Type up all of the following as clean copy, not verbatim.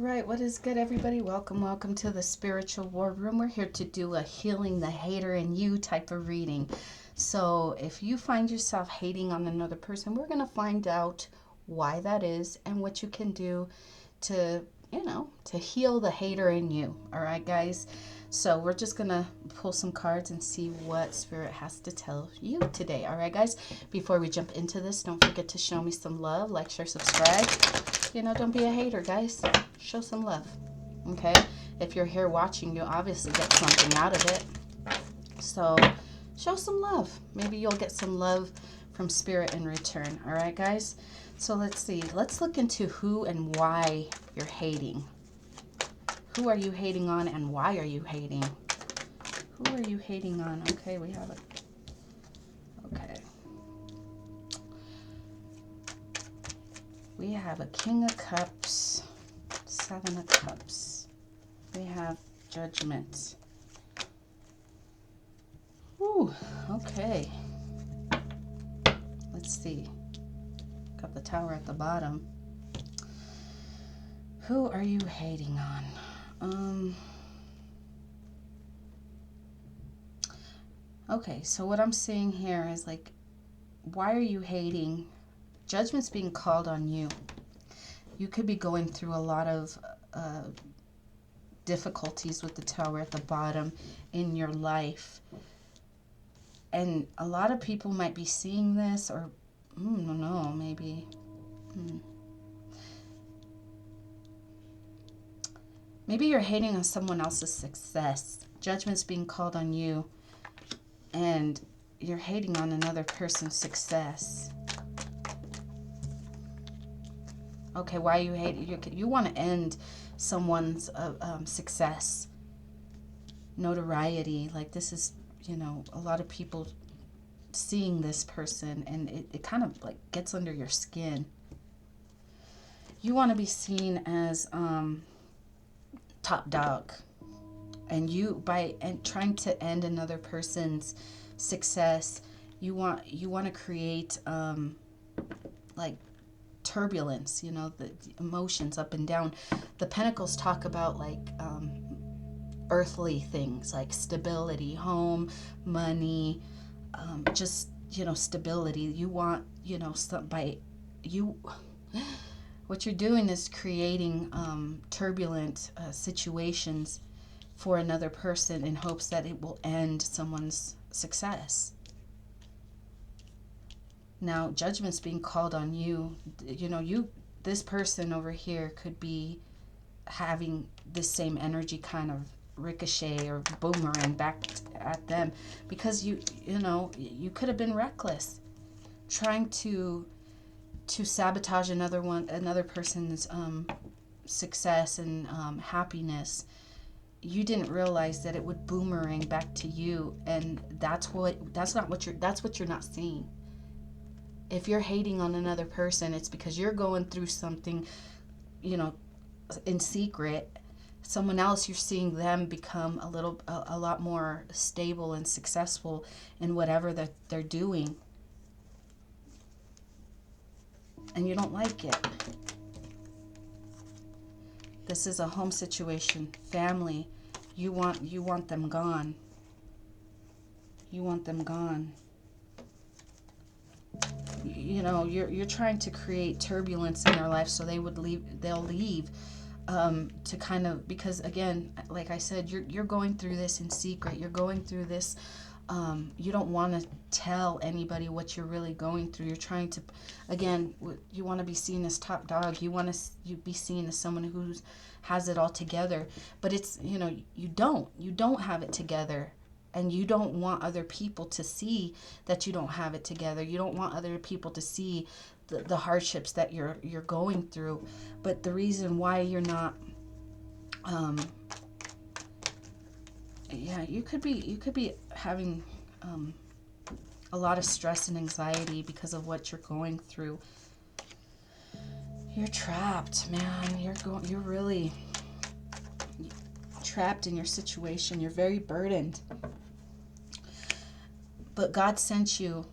right, what is good, everybody? Welcome to the Spiritual War Room. We're here to do a healing the hater in you type of reading. So if you find yourself hating on another person, we're going to find out why that is and what you can do to, to heal the hater in you. All right, guys? So we're just going to pull some cards and see what Spirit has to tell you today. All right, guys? Before we jump into this, don't forget to show me some love. Like, share, subscribe. Don't be a hater, guys. Show some love. Okay? If you're here watching, you obviously get something out of it. So show some love. Maybe you'll get some love from Spirit in return. All right, guys? So let's see. Let's look into who and why you're hating. Who are you hating on and why are you hating? Who are you hating on? Okay, we have it. Okay. We have a King of Cups, Seven of Cups. We have Judgment. Ooh, okay. Let's see. Got the Tower at the bottom. Who are you hating on? Okay, so what I'm seeing here is like, why are you hating? Judgment's being called on you. You could be going through a lot of difficulties with the Tower at the bottom in your life. And a lot of people might be seeing this, or, I don't know, maybe. Maybe you're hating on someone else's success. Judgment's being called on you, and you're hating on another person's success. Okay, why you hate it? You want to end someone's success, notoriety. Like, this is, a lot of people seeing this person, and it kind of like gets under your skin. You want to be seen as top dog, and by trying to end another person's success, you want to create like turbulence, the emotions up and down. The Pentacles talk about like earthly things like stability, home, money, just stability. You want what you're doing is creating turbulent situations for another person in hopes that it will end someone's success. Now, Judgment's being called on you. This person over here could be having this same energy kind of ricochet or boomerang back at them, because you could have been reckless, trying to sabotage another person's success and happiness. You didn't realize that it would boomerang back to you, and that's what you're not seeing. If you're hating on another person, it's because you're going through something, in secret. Someone else, you're seeing them become a lot more stable and successful in whatever that they're doing. And you don't like it. This is a home situation, family. You want them gone. You want them gone. You're trying to create turbulence in their life so they'll leave to kind of, because again, like I said, you're going through this in secret. You're going through this, you don't want to tell anybody what you're really going through. You're trying to, again, you want to be seen as top dog. You want to be seen as someone who has it all together, but it's, you don't have it together. And you don't want other people to see that you don't have it together. You don't want other people to see the hardships that you're going through. But the reason why you're not, you could be having a lot of stress and anxiety because of what you're going through. You're trapped, man. You're really trapped in your situation. You're very burdened. But God sent you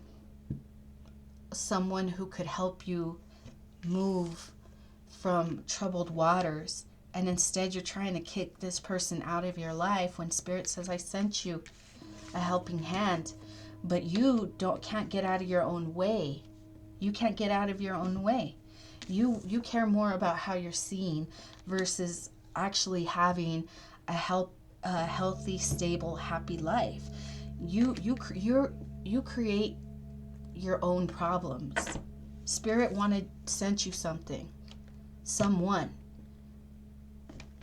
someone who could help you move from troubled waters And instead you're trying to kick this person out of your life when Spirit says, I sent you a helping hand. But you can't get out of your own way. You can't get out of your own way. You care more about how you're seen versus actually having a healthy, stable, happy life. You create your own problems. Spirit sent you someone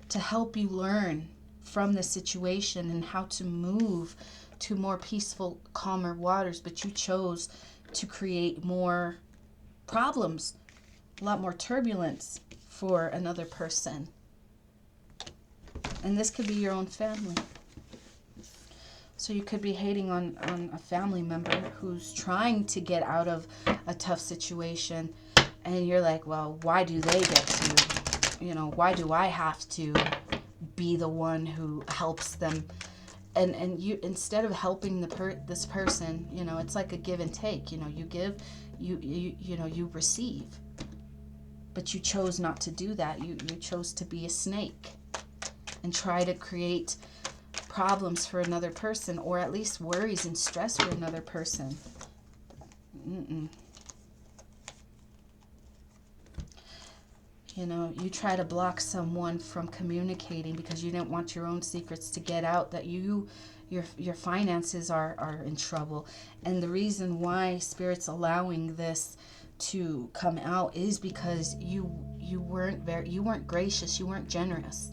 to help you learn from the situation and how to move to more peaceful, calmer waters, but you chose to create more problems, a lot more turbulence for another person. And this could be your own family. So you could be hating on a family member who's trying to get out of a tough situation, and you're like, well, why do they get to, why do I have to be the one who helps them? And you, instead of helping this person, it's like a give and take. You give, you receive. But you chose not to do that. You chose to be a snake and try to create problems for another person, or at least worries and stress for another person. You try to block someone from communicating because you didn't want your own secrets to get out, that your finances are in trouble. And the reason why Spirit's allowing this to come out is because you weren't gracious, you weren't generous.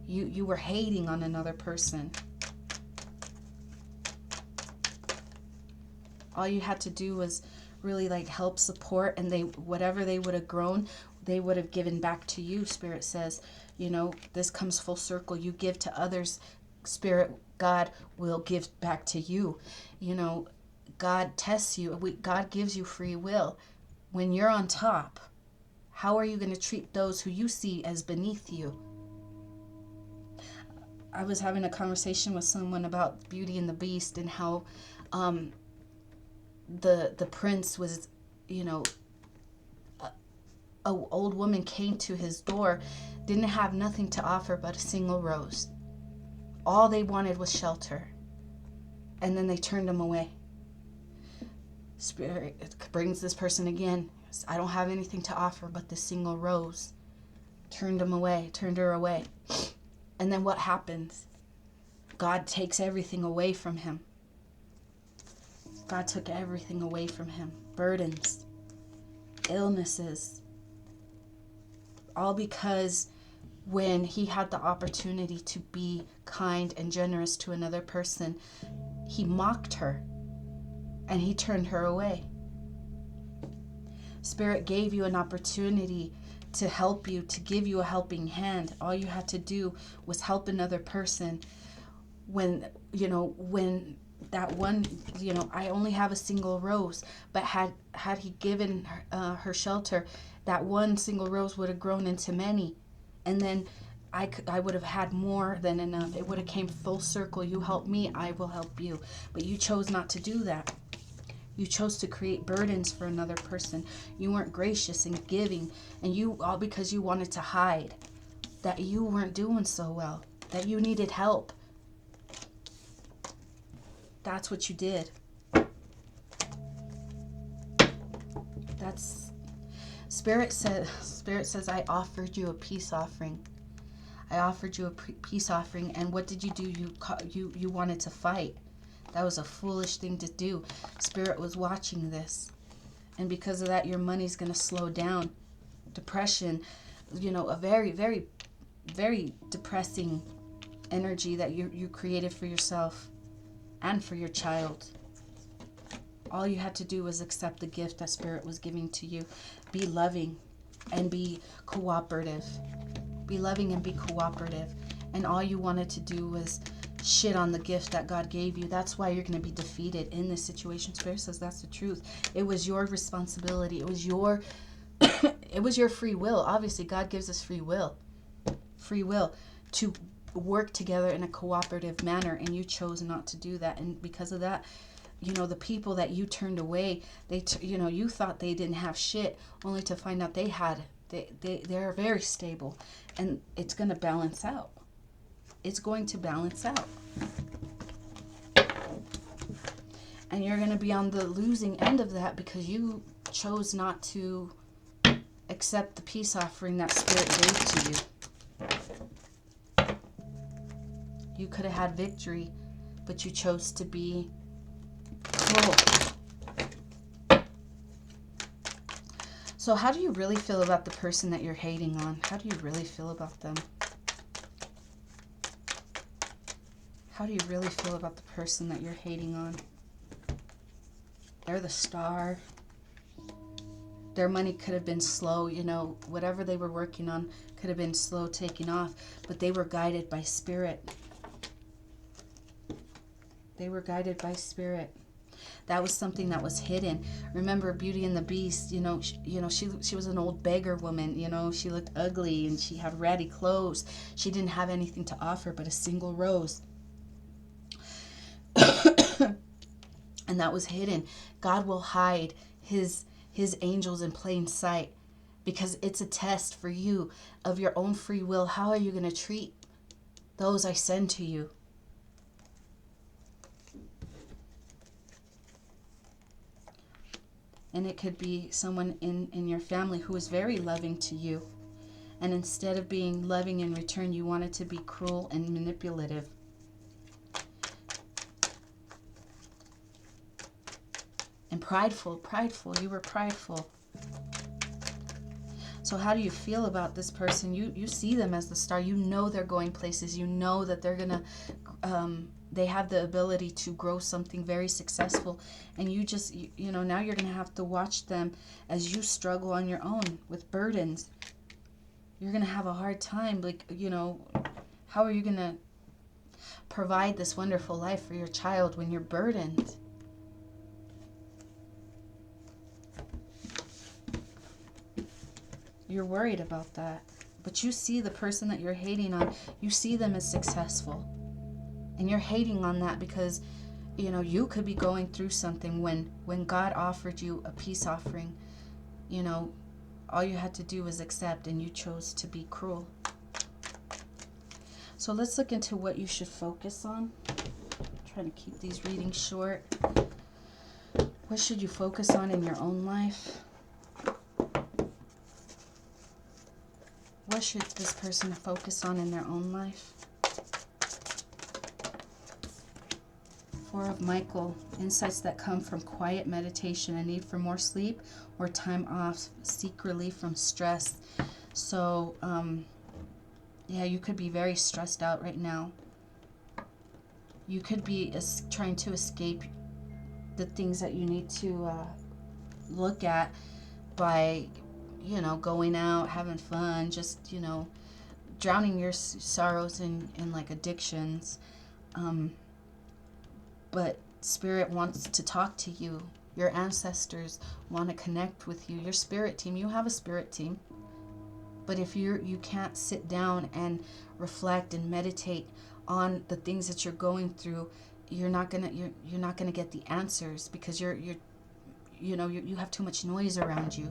You were hating on another person. All you had to do was really help support, and whatever they would have grown, they would have given back to you. Spirit says, this comes full circle. You give to others, Spirit, God will give back to you. God tests you. God gives you free will. When you're on top, how are you going to treat those who you see as beneath you? I was having a conversation with someone about Beauty and the Beast and how the prince was, a old woman came to his door, didn't have nothing to offer but a single rose. All they wanted was shelter. And then they turned him away. Spirit brings this person again. I don't have anything to offer but this single rose. Turned her away. And then what happens? God takes everything away from him. God took everything away from him. Burdens, illnesses. All because when he had the opportunity to be kind and generous to another person, he mocked her and he turned her away. Spirit gave you an opportunity to help you, to give you a helping hand. All you had to do was help another person. When that one, I only have a single rose, but had he given her shelter, that one single rose would have grown into many, and then I would have had more than enough. It would have came full circle. You help me, I will help you. But you chose not to do that. You chose to create burdens for another person. You weren't gracious in giving, and all because you wanted to hide that you weren't doing so well, that you needed help. That's what you did. That's Spirit says I offered you a peace offering. I offered you a peace offering, and what did you do? You wanted to fight. That was a foolish thing to do. Spirit was watching this, and because of that, your money's going to slow down. Depression, a very, very, very depressing energy that you created for yourself and for your child. All you had to do was accept the gift that Spirit was giving to you. Be loving and be cooperative. Be loving and be cooperative. And all you wanted to do was shit on the gift that God gave you. That's why you're going to be defeated in this situation. Spirit says that's the truth. It was your responsibility. It was your free will. Obviously, God gives us free will to work together in a cooperative manner, and you chose not to do that. And because of that, the people that you turned away, you thought they didn't have shit, only to find out they had They're very stable, and it's going to balance out. It's going to balance out. And you're going to be on the losing end of that because you chose not to accept the peace offering that Spirit gave to you. You could have had victory, but you chose to be cruel. So how do you really feel about the person that you're hating on? How do you really feel about them? How do you really feel about the person that you're hating on? They're the star. Their money could have been slow, you know, whatever they were working on could have been slow taking off, but they were guided by Spirit. They were guided by Spirit. That was something that was hidden. Remember Beauty and the Beast, she was an old beggar woman, she looked ugly and she had ratty clothes. She didn't have anything to offer but a single rose. And that was hidden. God will hide his angels in plain sight because it's a test for you of your own free will. How are you going to treat those I send to you? And it could be someone in your family who is very loving to you. And instead of being loving in return, you wanted to be cruel and manipulative. And prideful. You were prideful. So how do you feel about this person? You see them as the star. You know they're going places. You know that they're going to... they have the ability to grow something very successful, and you just, now you're going to have to watch them as you struggle on your own with burdens. You're going to have a hard time, how are you going to provide this wonderful life for your child when you're burdened? You're worried about that, but you see the person that you're hating on, you see them as successful. And you're hating on that because, you could be going through something when God offered you a peace offering. All you had to do was accept, and you chose to be cruel. So let's look into what you should focus on. I'm trying to keep these readings short. What should you focus on in your own life? What should this person focus on in their own life? Four of Michael, insights that come from quiet meditation, a need for more sleep or time off, seek relief from stress. So, you could be very stressed out right now. You could be trying to escape the things that you need to look at by, going out, having fun, just, drowning your sorrows in like addictions. But Spirit wants to talk to you. Your ancestors want to connect with you. Your spirit team, you have a spirit team. But if you can't sit down and reflect and meditate on the things that you're going through, you're not gonna get the answers because you have too much noise around you.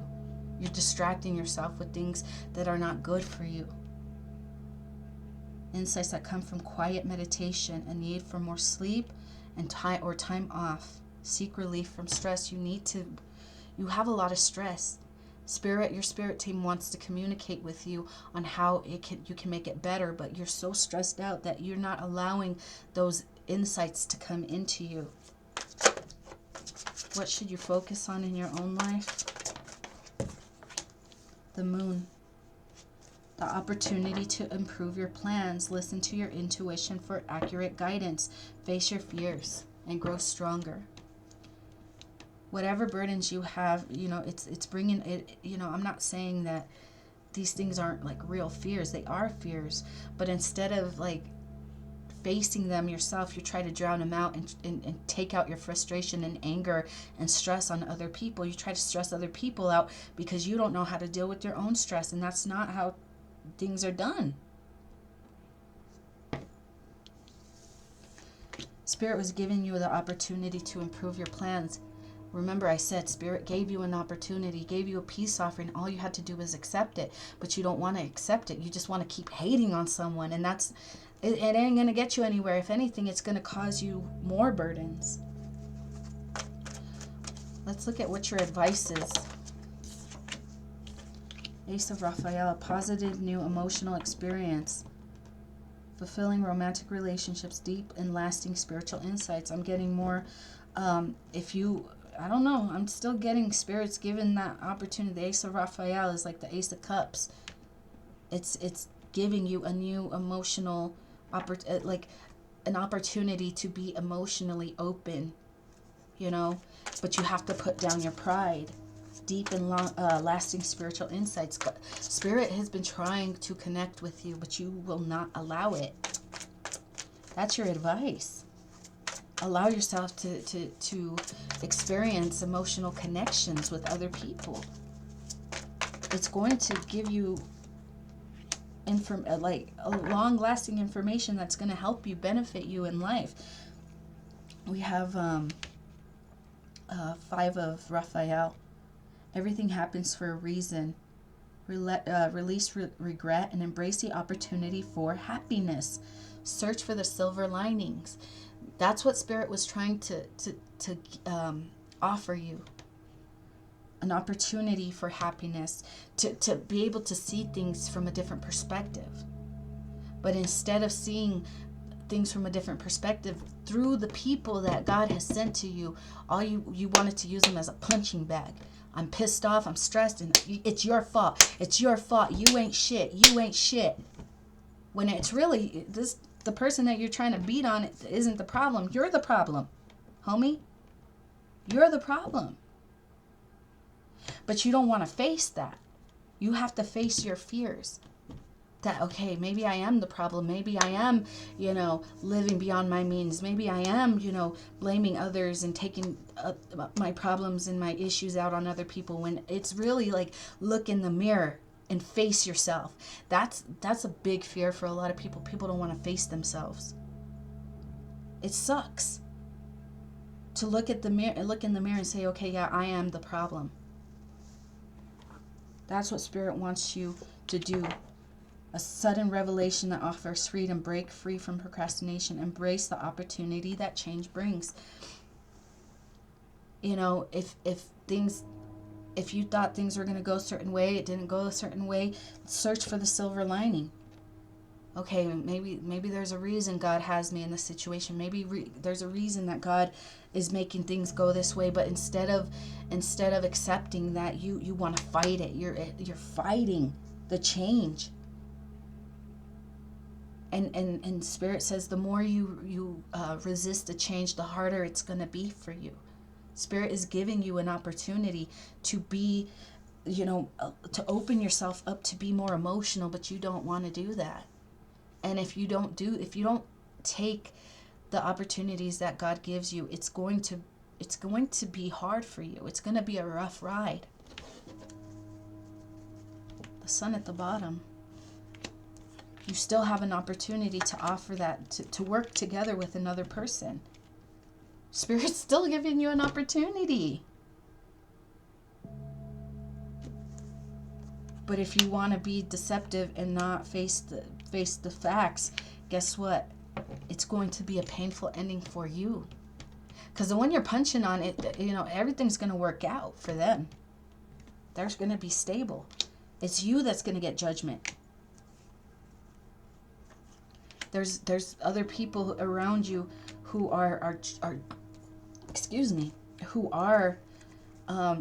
You're distracting yourself with things that are not good for you. Insights that come from quiet meditation, a need for more sleep and time off. Seek relief from stress. You have a lot of stress. Your spirit team wants to communicate with you on how you can make it better, but you're so stressed out that you're not allowing those insights to come into you. What should you focus on in your own life? The Moon. The opportunity to improve your plans. Listen to your intuition for accurate guidance. Face your fears and grow stronger. Whatever burdens you have, it's bringing it, I'm not saying that these things aren't like real fears. They are fears. But instead of like facing them yourself, you try to drown them out and take out your frustration and anger and stress on other people. You try to stress other people out because you don't know how to deal with your own stress. And that's not how things are done. Spirit was giving you the opportunity to improve your plans. Remember, I said Spirit gave you an opportunity, gave you a peace offering. All you had to do was accept it, but you don't want to accept it. You just want to keep hating on someone, and it ain't going to get you anywhere. If anything, it's going to cause you more burdens. Let's look at what your advice is. Ace of Raphael, positive new emotional experience. Fulfilling romantic relationships, deep and lasting spiritual insights. I'm getting more, I don't know, I'm still getting Spirit's given that opportunity. The Ace of Raphael is like the Ace of Cups. It's giving you a new emotional, like an opportunity to be emotionally open, you know, but you have to put down your pride. Deep and long, lasting spiritual insights. Spirit has been trying to connect with you, but you will not allow it. That's your advice. Allow yourself to experience emotional connections with other people. It's going to give you like a long-lasting information that's going to help you, benefit you in life. We have Five of Raphael. Everything happens for a reason. Release regret and embrace the opportunity for happiness. Search for the silver linings. That's what Spirit was trying to offer you. An opportunity for happiness, to be able to see things from a different perspective. But instead of seeing things from a different perspective through the people that God has sent to you, all you wanted to use them as a punching bag. I'm pissed off, I'm stressed, and it's your fault. It's your fault. You ain't shit. You ain't shit. When it's really the person that you're trying to beat on isn't the problem. You're the problem, homie. You're the problem. But you don't want to face that. You have to face your fears. That, okay, maybe I am the problem. Maybe I am, living beyond my means. Maybe I am, blaming others and taking my problems and my issues out on other people, when it's really like, look in the mirror and face yourself. That's a big fear for a lot of people. People don't want to face themselves. It sucks to look in the mirror and say, okay, yeah, I am the problem. That's what Spirit wants you to do. A sudden revelation that offers freedom. Break free from procrastination. Embrace the opportunity that change brings. If you thought things were going to go a certain way, it didn't go a certain way, search for the silver lining. Okay, maybe there's a reason God has me in this situation. Maybe there's a reason that God is making things go this way. But instead of accepting that, you want to fight it. You're fighting the change. And Spirit says the more you resist the change, the harder it's going to be for you. Spirit is giving you an opportunity to be, to open yourself up to be more emotional, but you don't want to do that. And if you don't take the opportunities that God gives you, it's going to be hard for you. It's going to be a rough ride. The Sun at the bottom. You still have an opportunity to offer that, to work together with another person. Spirit's still giving you an opportunity. But if you want to be deceptive and not face the facts, guess what? It's going to be a painful ending for you. Because the one you're punching on, everything's going to work out for them. They're going to be stable. It's you that's going to get judgment. There's other people around you who are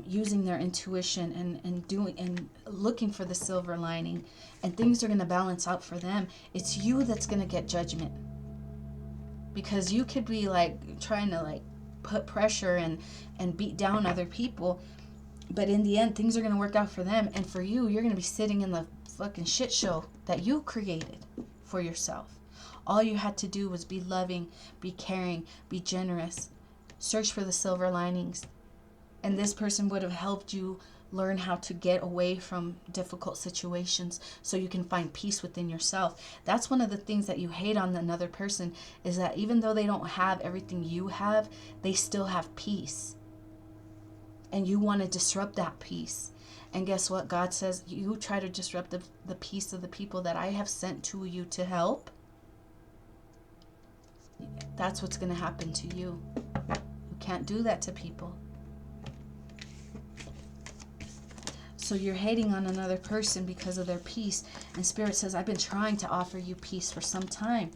using their intuition and looking for the silver lining, and things are going to balance out for them. It's you that's going to get judgment, because you could be trying to put pressure and beat down other people, but in the end things are going to work out for them, and for you, you're going to be sitting in the fucking shit show that you created for yourself. All you had to do was be loving, be caring, be generous. Search for the silver linings. And this person would have helped you learn how to get away from difficult situations so you can find peace within yourself. That's one of the things that you hate on another person, is that even though they don't have everything you have, they still have peace. And you want to disrupt that peace. And guess what? God says, you try to disrupt the peace of the people that I have sent to you to help. That's what's going to happen to you. You can't do that to people. So you're hating on another person because of their peace. And Spirit says, I've been trying to offer you peace for some time.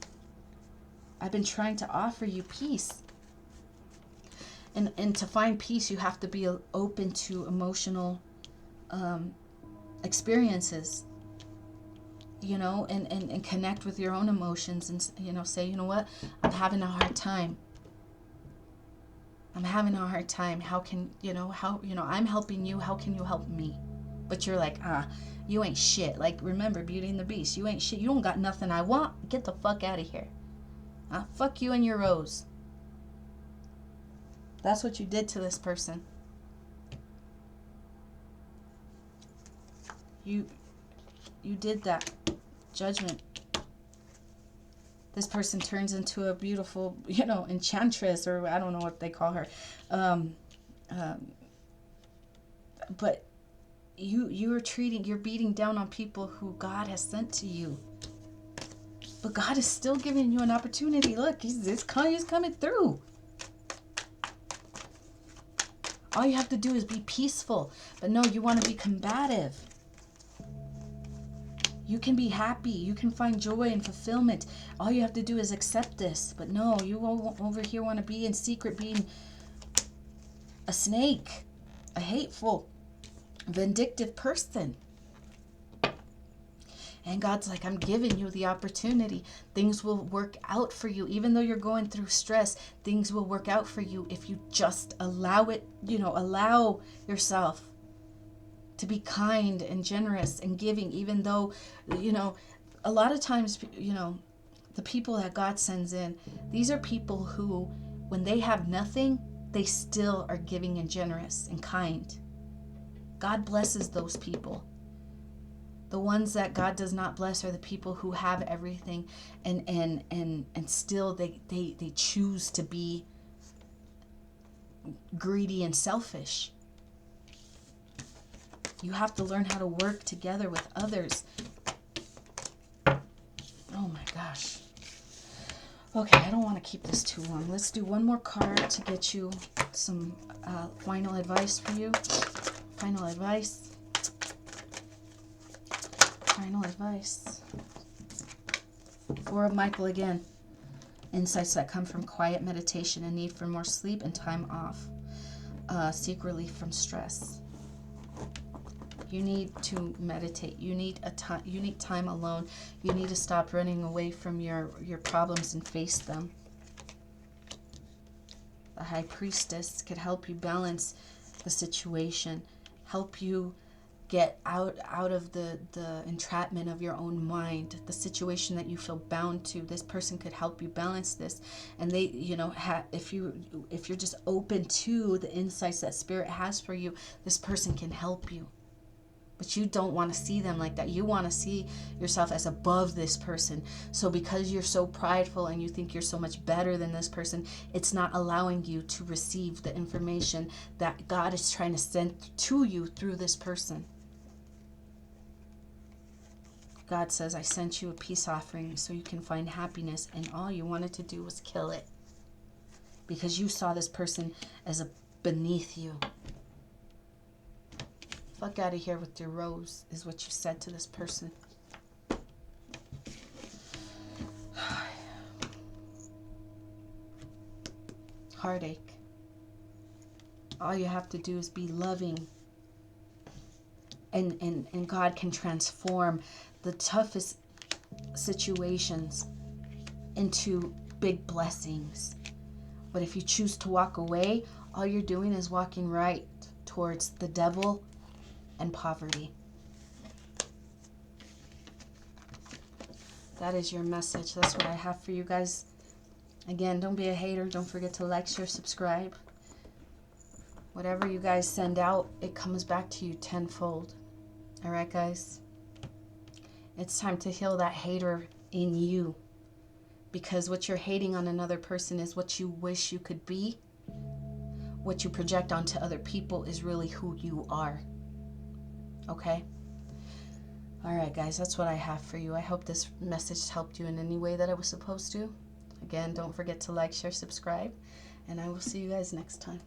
I've been trying to offer you peace. And to find peace, you have to be open to emotional experiences, you know, and connect with your own emotions and, you know, say, you know what, I'm having a hard time. I'm having a hard time. How can, you know, I'm helping you. How can you help me? But you're like, you ain't shit. Like, remember Beauty and the Beast. You ain't shit. You don't got nothing I want. Get the fuck out of here. Fuck you and your rose. That's what you did to this person. You did that. Judgment. This person turns into a beautiful, you know, enchantress, or I don't know what they call her. But you're beating down on people who God has sent to you. But God is still giving you an opportunity. Look, he's coming through. All you have to do is be peaceful. But no, you want to be combative. You can be happy. You can find joy and fulfillment. All you have to do is accept this. But no, you over here want to be in secret, being a snake, a hateful, vindictive person. And God's like, I'm giving you the opportunity. Things will work out for you. Even though you're going through stress, things will work out for you if you just allow it, you know, allow yourself to be kind and generous and giving, even though, you know, a lot of times, you know, the people that God sends in, these are people who, when they have nothing, they still are giving and generous and kind. God blesses those people. The ones that God does not bless are the people who have everything and still they choose to be greedy and selfish. You have to learn how to work together with others. Oh my gosh. Okay, I don't want to keep this too long. Let's do one more card to get you some final advice for you. Final advice. Final advice. Four of Michael again. Insights that come from quiet meditation and need for more sleep and time off. Seek relief from stress. You need to meditate. You need time alone. You need to stop running away from your problems and face them. The High Priestess could help you balance the situation, help you get out of the entrapment of your own mind, the situation that you feel bound to. This person could help you balance this. And they, you know, if you're just open to the insights that Spirit has for you, this person can help you. But you don't want to see them like that. You want to see yourself as above this person. So because you're so prideful and you think you're so much better than this person, it's not allowing you to receive the information that God is trying to send to you through this person. God says, I sent you a peace offering so you can find happiness, and all you wanted to do was kill it. Because you saw this person as beneath you. Fuck out of here with your rose, is what you said to this person. Heartache. All you have to do is be loving. And God can transform the toughest situations into big blessings. But if you choose to walk away, all you're doing is walking right towards the devil and poverty. That is your message. That's what I have for you guys. Again, don't be a hater. Don't forget to like, share, subscribe. Whatever you guys send out, it comes back to you tenfold. All right, guys? It's time to heal that hater in you. Because what you're hating on another person is what you wish you could be. what you project onto other people is really who you are. Okay? All right, guys, that's what I have for you. I hope this message helped you in any way that it was supposed to. Again, don't forget to like, share, subscribe, and I will see you guys next time.